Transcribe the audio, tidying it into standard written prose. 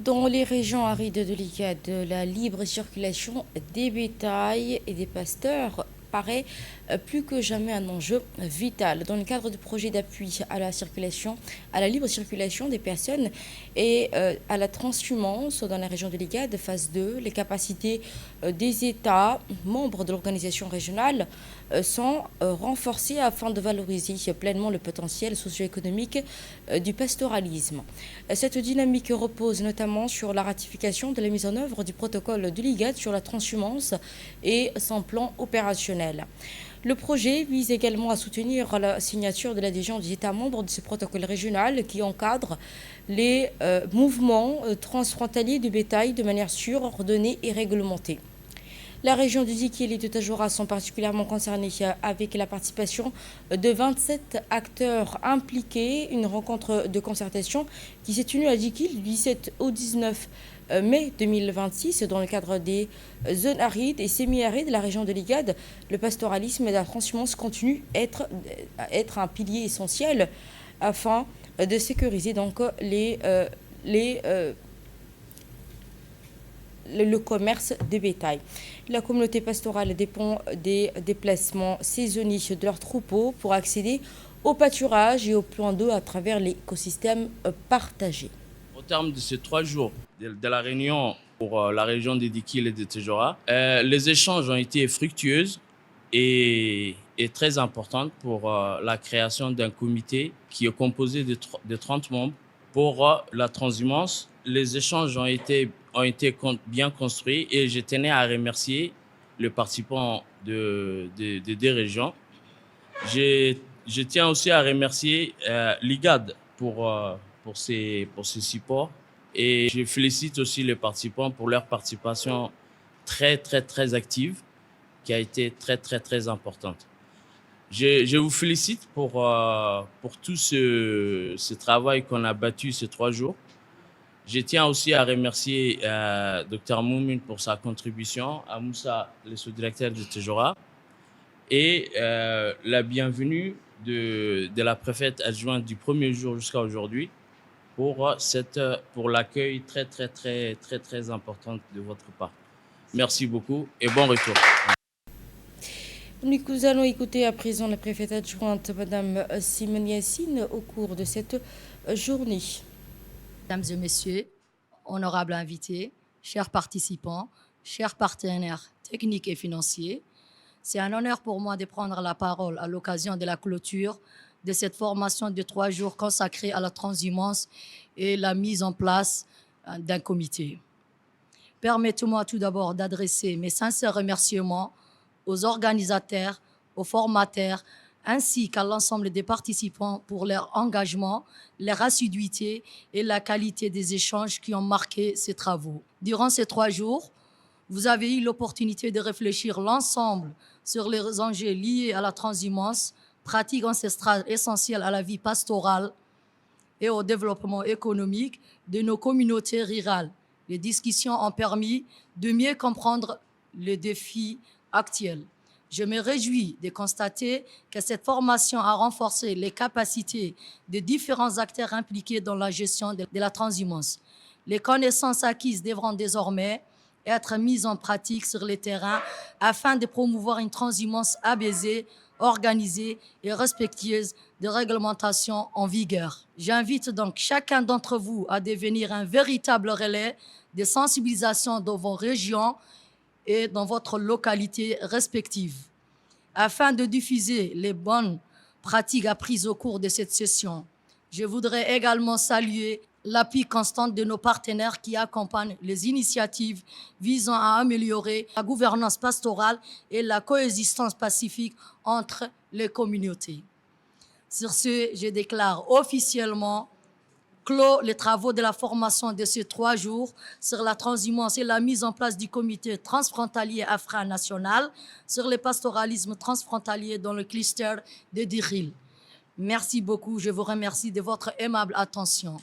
Dans les régions arides de l'IGAD, la libre circulation des bétails et des pasteurs paraît plus que jamais un enjeu vital. Dans le cadre du projet d'appui à la circulation, à la libre circulation des personnes et à la transhumance dans la région de l'IGAD, phase 2, les capacités des États membres de l'organisation régionale sont renforcées afin de valoriser pleinement le potentiel socio-économique du pastoralisme. Cette dynamique repose notamment sur la ratification de la mise en œuvre du protocole de l'IGAD sur la transhumance et son plan opérationnel. Le projet vise également à soutenir la signature de l'adhésion des États membres de ce protocole régional qui encadre les mouvements transfrontaliers du bétail de manière sûre, ordonnée et réglementée. La région du Dikil et de Tadjoura sont particulièrement concernées avec la participation de 27 acteurs impliqués. Une rencontre de concertation qui s'est tenue à Dikil du 17 au 19 mai 2026 dans le cadre des zones arides et semi-arides de la région de l'IGAD. Le pastoralisme et la transhumance continuent à être un pilier essentiel afin de sécuriser donc le commerce des bétail. La communauté pastorale dépend des déplacements saisonniers de leurs troupeaux pour accéder au pâturage et au plan d'eau à travers l'écosystème partagé. Au terme de ces 3 jours de la réunion pour la région de Dikil et de Tadjoura, les échanges ont été fructueux et très importants pour la création d'un comité qui est composé de 30 membres pour la transhumance. Les échanges ont été bien construits et je tenais à remercier les participants des deux régions. Je tiens aussi à remercier l'IGAD pour ces supports et je félicite aussi les participants pour leur participation très active qui a été très importante. Je vous félicite pour tout ce travail qu'on a battu ces 3 jours. Je tiens aussi à remercier Dr Moumoun pour sa contribution, à Moussa, le sous-directeur de Tadjoura, et la bienvenue de la préfète adjointe du premier jour jusqu'à aujourd'hui pour l'accueil très important de votre part. Merci beaucoup et bon retour. Nous allons écouter à présent la préfète adjointe, Madame Simone Yassine, au cours de cette journée. Mesdames et messieurs, honorables invités, chers participants, chers partenaires techniques et financiers, c'est un honneur pour moi de prendre la parole à l'occasion de la clôture de cette formation de 3 jours consacrée à la transhumance et la mise en place d'un comité. Permettez-moi tout d'abord d'adresser mes sincères remerciements aux organisateurs, aux formateurs, ainsi qu'à l'ensemble des participants pour leur engagement, leur assiduité et la qualité des échanges qui ont marqué ces travaux. Durant ces 3 jours, vous avez eu l'opportunité de réfléchir l'ensemble sur les enjeux liés à la transhumance, pratique ancestrale essentielle à la vie pastorale et au développement économique de nos communautés rurales. Les discussions ont permis de mieux comprendre les défis actuels. Je me réjouis de constater que cette formation a renforcé les capacités de différents acteurs impliqués dans la gestion de la transhumance. Les connaissances acquises devront désormais être mises en pratique sur le terrain afin de promouvoir une transhumance apaisée, organisée et respectueuse des réglementations en vigueur. J'invite donc chacun d'entre vous à devenir un véritable relais de sensibilisation dans vos régions et dans votre localité respective, afin de diffuser les bonnes pratiques apprises au cours de cette session. Je voudrais également saluer l'appui constant de nos partenaires qui accompagnent les initiatives visant à améliorer la gouvernance pastorale et la coexistence pacifique entre les communautés. Sur ce, je déclare officiellement clos les travaux de la formation de ces 3 jours sur la transhumance et la mise en place du comité transfrontalier afra-national sur le pastoralisme transfrontalier dans le cluster de Dikil. Merci beaucoup, je vous remercie de votre aimable attention.